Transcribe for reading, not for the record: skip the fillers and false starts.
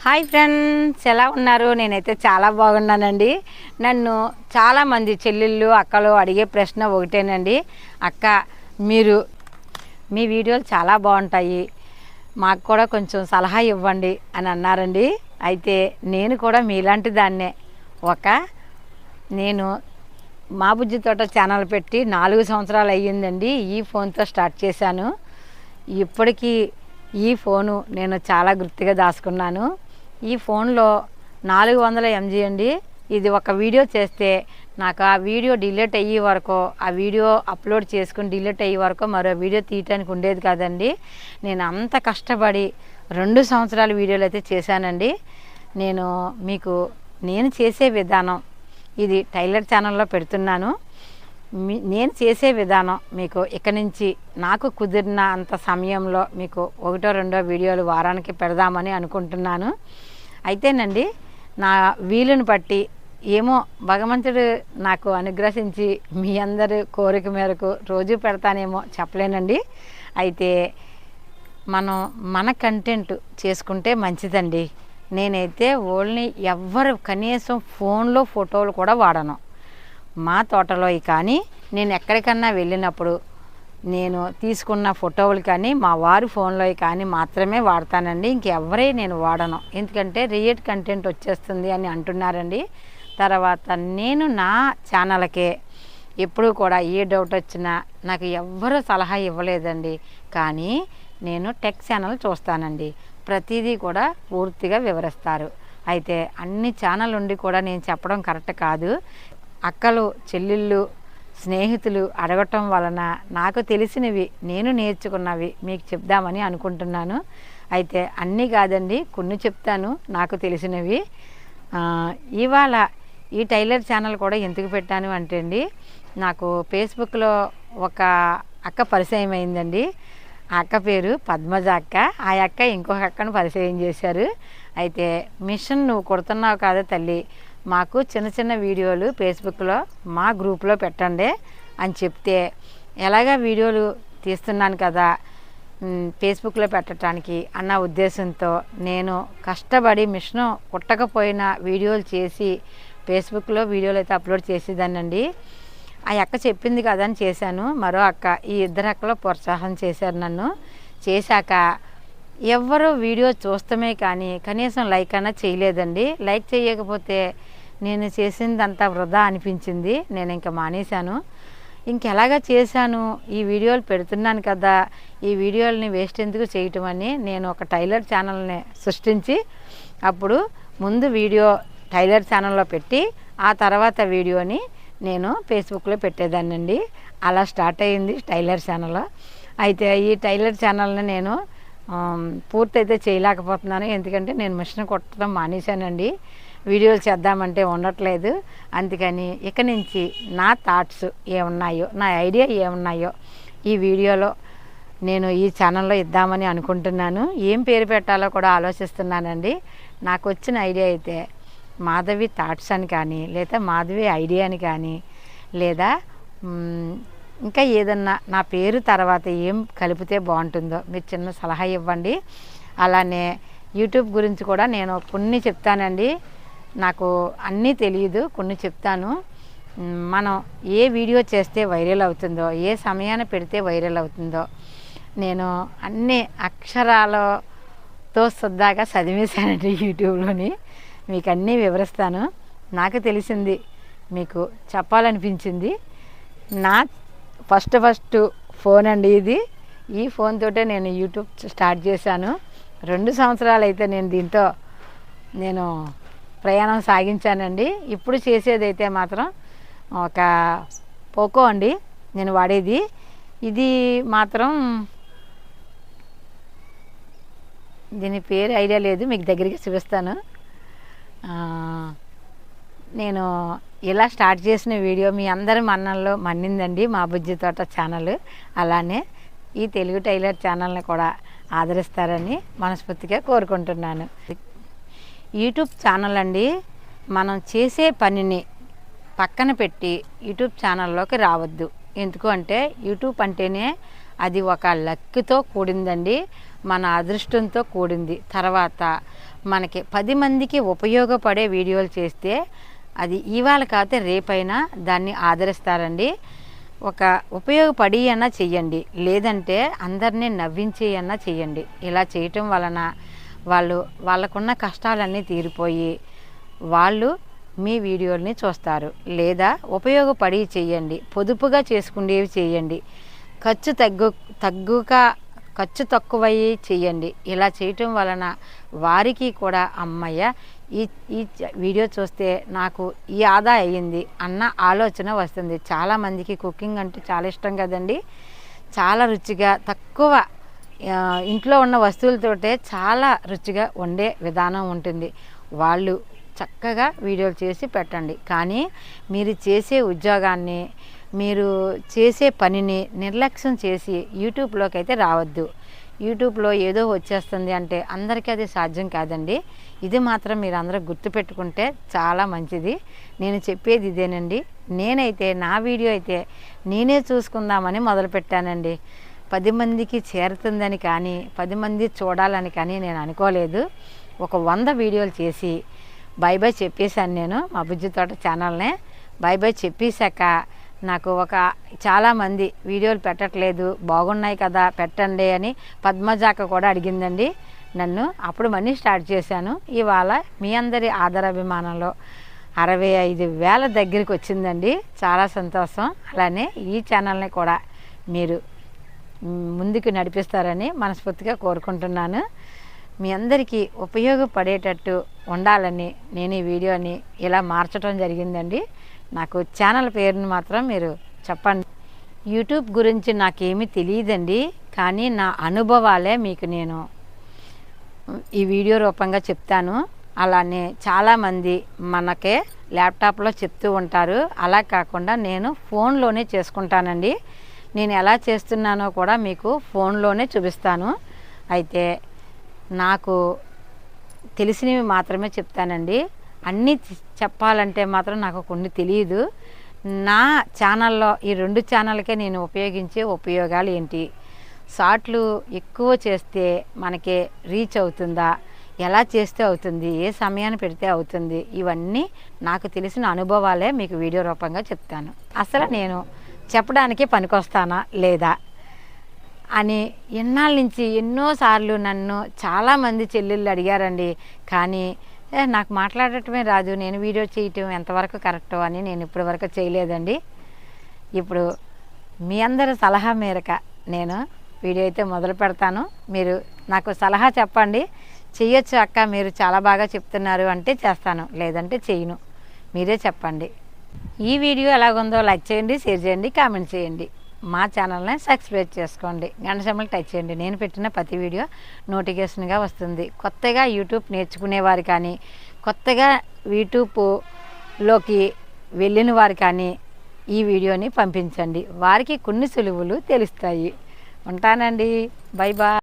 Hi friends, ఎలా ఉన్నారు? నేనైతే చాలా బాగున్నానండి. నన్ను చాలామంది చెల్లెళ్ళు అక్కలు అడిగే ప్రశ్న ఒకటేనండి, అక్క మీరు మీ వీడియోలు చాలా బాగుంటాయి, మాకు కూడా కొంచెం సలహా ఇవ్వండి అని అన్నారండి. అయితే నేను కూడా మీలాంటి దాన్నే. నేను మా బుజ్జి తోట ఛానల్ పెట్టి 4 సంవత్సరాలు అయ్యిందండి. ఈ ఫోన్తో స్టార్ట్ చేశాను. ఇప్పటికీ ఈ ఫోను నేను చాలా గుర్తుగా దాచుకున్నాను. ఈ ఫోన్లో 400 MG అండి. ఇది ఒక వీడియో చేస్తే నాకు ఆ వీడియో డిలీట్ అయ్యే వరకు, ఆ వీడియో అప్లోడ్ చేసుకుని డిలీట్ అయ్యే వరకు మరో వీడియో తీయటానికి ఉండేది కాదండి. నేను అంత కష్టపడి 2 సంవత్సరాల వీడియోలు అయితే చేశానండి. నేను చేసే విధానం ఇది టైలర్ ఛానల్లో పెడుతున్నాను. నేను చేసే విధానం మీకు ఇక నుంచి నాకు కుదిరిన అంత సమయంలో మీకు 1-2 వీడియోలు వారానికి పెడదామని అనుకుంటున్నాను. అయితేనండి, నా వీలుని బట్టి ఏమో భగవంతుడు నాకు అనుగ్రహించి మీ అందరి కోరిక మేరకు రోజు పెడతానేమో చెప్పలేనండి. అయితే మన కంటెంట్ చేసుకుంటే మంచిదండి. నేనైతే ఓన్లీ ఎవ్వరు కనీసం ఫోన్లో ఫోటోలు కూడా వాడను. మా తోటలో కానీ నేను ఎక్కడికన్నా వెళ్ళినప్పుడు నేను తీసుకున్న ఫోటోలు కానీ మా వారి ఫోన్లో కానీ మాత్రమే వాడతానండి. ఇంకెవరే నేను వాడను. ఎందుకంటే రియల్ కంటెంట్ వచ్చేస్తుంది అని అంటున్నారండి. తర్వాత నేను నా ఛానల్కే ఎప్పుడు కూడా ఏ డౌట్ వచ్చినా నాకు ఎవ్వరూ సలహా ఇవ్వలేదండి. కానీ నేను టెక్ ఛానల్ చూస్తానండి. ప్రతిదీ కూడా పూర్తిగా వివరిస్తారు. అయితే అన్ని ఛానల్ ఉండి కూడా నేను చెప్పడం కరెక్ట్ కాదు. అక్కలు, చెల్లెళ్ళు, స్నేహితులు అడగటం వలన నాకు తెలిసినవి, నేను నేర్చుకున్నవి మీకు చెప్దామని అనుకుంటున్నాను. అయితే అన్నీ కాదండి, కొన్ని చెప్తాను నాకు తెలిసినవి. ఇవాళ ఈ టైలర్ ఛానల్ కూడా ఎందుకు పెట్టాను అంటే అండి, నాకు ఫేస్బుక్లో ఒక అక్క పరిచయం అయిందండి. ఆ అక్క పేరు పద్మజ అక్క. ఆ అక్క ఇంకొక అక్కను పరిచయం చేశారు. అయితే మిషన్ నువ్వు కుడుతున్నావు కాదా తల్లి, మాకు చిన్న చిన్న వీడియోలు ఫేస్బుక్లో మా గ్రూప్లో పెట్టండి అని చెప్తే, ఎలాగా వీడియోలు తీస్తున్నాను కదా ఫేస్బుక్లో పెట్టడానికి అన్న ఉద్దేశంతో నేను కష్టపడి మిషన్ కుట్టకపోయినా వీడియోలు చేసి ఫేస్బుక్లో వీడియోలు అయితే అప్లోడ్ చేసేదానండి. ఆ అక్క చెప్పింది కదా అని చేశాను. మరో అక్క, ఈ ఇద్దరు అక్కలో ప్రోత్సాహం చేశారు నన్ను. చేశాక ఎవ్వరూ వీడియో చూస్తామే కానీ కనీసం లైక్ అన్నా చేయలేదండి. లైక్ చేయకపోతే నేను చేసిందంతా వృధా అనిపించింది. నేను ఇంకా మానేశాను. ఇంకెలాగా చేశాను, ఈ వీడియోలు పెడుతున్నాను కదా, ఈ వీడియోలని వేస్ట్ ఎందుకు చేయటం అని నేను ఒక టైలర్ ఛానల్ని సృష్టించి, అప్పుడు ముందు వీడియో టైలర్ ఛానల్లో పెట్టి ఆ తర్వాత వీడియోని నేను ఫేస్బుక్లో పెట్టేదాన్నండి. అలా స్టార్ట్ అయ్యింది టైలర్ ఛానల్. అయితే ఈ టైలర్ ఛానల్ని నేను పూర్తయితే చేయలేకపోతున్నాను. ఎందుకంటే నేను మిషన్ కుట్టడం మానేశానండి. వీడియోలు చేద్దామంటే ఉండట్లేదు. అందుకని ఇక నుంచి నా థాట్స్ ఏమున్నాయో, నా ఐడియా ఏమున్నాయో ఈ వీడియోలో నేను ఈ ఛానల్లో ఇద్దామని అనుకుంటున్నాను. ఏం పేరు పెట్టాలో కూడా ఆలోచిస్తున్నానండి. నాకు వచ్చిన ఐడియా అయితే మాధవి థాట్స్ అని కానీ, లేదా మాధవి ఐడియా అని కానీ, లేదా ఇంకా ఏదన్నా నా పేరు తర్వాత ఏం కలిపితే బాగుంటుందో మీరు చిన్న సలహా ఇవ్వండి. అలానే యూట్యూబ్ గురించి కూడా నేను కొన్ని చెప్తానండి. నాకు అన్నీ తెలియదు, కొన్ని చెప్తాను. మనం ఏ వీడియో చేస్తే వైరల్ అవుతుందో, ఏ సమయాన్ని పెడితే వైరల్ అవుతుందో నేను అన్ని అక్షరాలతో శుద్ధాగా చదివేశానండి యూట్యూబ్లోని. మీకు అన్నీ వివరిస్తాను. నాకు తెలిసింది మీకు చెప్పాలనిపించింది. నా ఫస్ట్ ఫోన్ అండి ఇది. ఈ ఫోన్ తోటే నేను యూట్యూబ్ స్టార్ట్ చేశాను. 2 సంవత్సరాలు అయితే నేను దీంతో ప్రయాణం సాగించానండి. ఇప్పుడు చేసేదైతే మాత్రం ఒక పోకో అండి నేను వాడేది. ఇది మాత్రం దీని పేరు ఐడియా లేదు, మీకు దగ్గరికి చూపిస్తాను. నేను ఇలా స్టార్ట్ చేసిన వీడియో మీ అందరి మన్ననలో మన్నిందండి, మా బుజ్జి తోట ఛానల్. అలానే ఈ తెలుగు టైలర్ ఛానల్ని కూడా ఆదరిస్తారని మనస్ఫూర్తిగా కోరుకుంటున్నాను. యూట్యూబ్ ఛానల్ అండి, మనం చేసే పనిని పక్కన పెట్టి యూట్యూబ్ ఛానల్లోకి రావద్దు. ఎందుకు అంటే యూట్యూబ్ అంటేనే అది ఒక లక్తో కూడిందండి. మన అదృష్టంతో కూడింది. తర్వాత మనకి 10 మందికి ఉపయోగపడే వీడియోలు చేస్తే అది ఇవాళ కాకపోతే రేపైనా దాన్ని ఆదరిస్తారండి. ఒక ఉపయోగపడి అన్నా చెయ్యండి, లేదంటే అందరినీ నవ్వించి అన్నా చెయ్యండి. ఇలా చేయటం వలన వాళ్ళకున్న కష్టాలన్నీ తీరిపోయి వాళ్ళు మీ వీడియోల్ని చూస్తారు. లేదా ఉపయోగపడి చెయ్యండి, పొదుపుగా చేసుకునేవి చేయండి, ఖర్చు తక్కువయ్యి చెయ్యండి. ఇలా చేయటం వలన వారికి కూడా అమ్మయ్య ఈ వీడియో చూస్తే నాకు ఈ ఆదా అయ్యింది అన్న ఆలోచన వస్తుంది. చాలామందికి కుకింగ్ అంటే చాలా ఇష్టం కదండి. చాలా రుచిగా తక్కువ ఇంట్లో ఉన్న వస్తువులతోటే చాలా రుచిగా వండే విధానం ఉంటుంది. వాళ్ళు చక్కగా వీడియోలు చేసి పెట్టండి. కానీ మీరు చేసే ఉద్యోగాన్ని, మీరు చేసే పనిని నిర్లక్ష్యం చేసి యూట్యూబ్లోకి అయితే రావద్దు. యూట్యూబ్లో ఏదో వచ్చేస్తుంది అంటే అందరికీ అది సాధ్యం కాదండి. ఇది మాత్రం మీరు అందరూ గుర్తుపెట్టుకుంటే చాలా మంచిది. నేను చెప్పేది ఇదేనండి. నేనైతే నా వీడియో అయితే నేనే చూసుకుందామని మొదలుపెట్టానండి. 10 మందికి చేరుతుందని కానీ 10 మంది చూడాలని కానీ నేను అనుకోలేదు. ఒక 100 వీడియోలు చేసి బై బై చెప్పేశాను. నేను మా బుజ్జి తోట ఛానల్నే బై బై చెప్పేశాక నాకు చాలామంది వీడియోలు పెట్టట్లేదు, బాగున్నాయి కదా పెట్టండి అని పద్మజాక కూడా అడిగిందండి నన్ను. అప్పుడు మళ్ళీ స్టార్ట్ చేశాను. ఇవాళ మీ అందరి ఆదరాభిమానంలో 65,000 దగ్గరికి వచ్చిందండి. చాలా సంతోషం. అలానే ఈ ఛానల్ని కూడా మీరు ముందుకు నడిపిస్తారని మనస్ఫూర్తిగా కోరుకుంటున్నాను. మీ అందరికీ ఉపయోగపడేటట్టు ఉండాలని నేను ఈ వీడియోని ఇలా మార్చడం జరిగిందండి. నాకు ఛానల్ పేరుని మాత్రం మీరు చెప్పండి. యూట్యూబ్ గురించి నాకేమీ తెలియదండి, కానీ నా అనుభవాలే మీకు నేను ఈ వీడియో రూపంగా చెప్తాను. అలానే చాలామంది మనకే ల్యాప్టాప్లో చెప్తూ ఉంటారు. అలా కాకుండా నేను ఫోన్లోనే చేసుకుంటానండి. నేను ఎలా చేస్తున్నానో కూడా మీకు ఫోన్లోనే చూపిస్తాను. అయితే నాకు తెలిసినవి మాత్రమే చెప్తానండి. అన్నీ చెప్పాలంటే మాత్రం నాకు కొన్ని తెలియదు. నా ఛానల్లో ఈ 2 ఛానల్కే నేను ఉపయోగించే ఉపయోగాలు ఏంటి, షార్ట్లు ఎక్కువ చేస్తే మనకి రీచ్ అవుతుందా, ఎలా చేస్తే అవుతుంది, ఏ సమయాన్ని పెడితే అవుతుంది, ఇవన్నీ నాకు తెలిసిన అనుభవాలే మీకు వీడియో రూపంగా చెప్తాను. అసలు నేను చెప్పడానికి పనికొస్తానా లేదా అని ఎన్నాళ్ళ నుంచి ఎన్నోసార్లు నన్ను చాలామంది చెల్లెళ్ళు అడిగారండి. కానీ నాకు మాట్లాడటమే రాదు, నేను వీడియో చేయటం ఎంతవరకు కరెక్టో అని నేను ఇప్పటి వరకు చేయలేదండి. ఇప్పుడు మీ అందరి సలహా మేరకు నేను వీడియో అయితే మొదలు పెడతాను. మీరు నాకు సలహా చెప్పండి. చెయ్యొచ్చు అక్క, మీరు చాలా బాగా చెప్తున్నారు అంటే చేస్తాను, లేదంటే చేయను. మీరే చెప్పండి. ఈ వీడియో ఎలాగుందో లైక్ చేయండి, షేర్ చేయండి, కామెంట్ చేయండి. మా ఛానల్ని సబ్స్క్రైబ్ చేసుకోండి, గంట సింబల్ టచ్ చేయండి. నేను పెట్టిన ప్రతి వీడియో నోటిఫికేషన్గా వస్తుంది. కొత్తగా యూట్యూబ్ నేర్చుకునేవారు కానీ, కొత్తగా యూట్యూబ్లోకి వెళ్ళిన వారు కానీ ఈ వీడియోని పంపించండి. వారికి కొన్ని సులువులు తెలుస్తాయి. ఉంటానండి. Bye bye.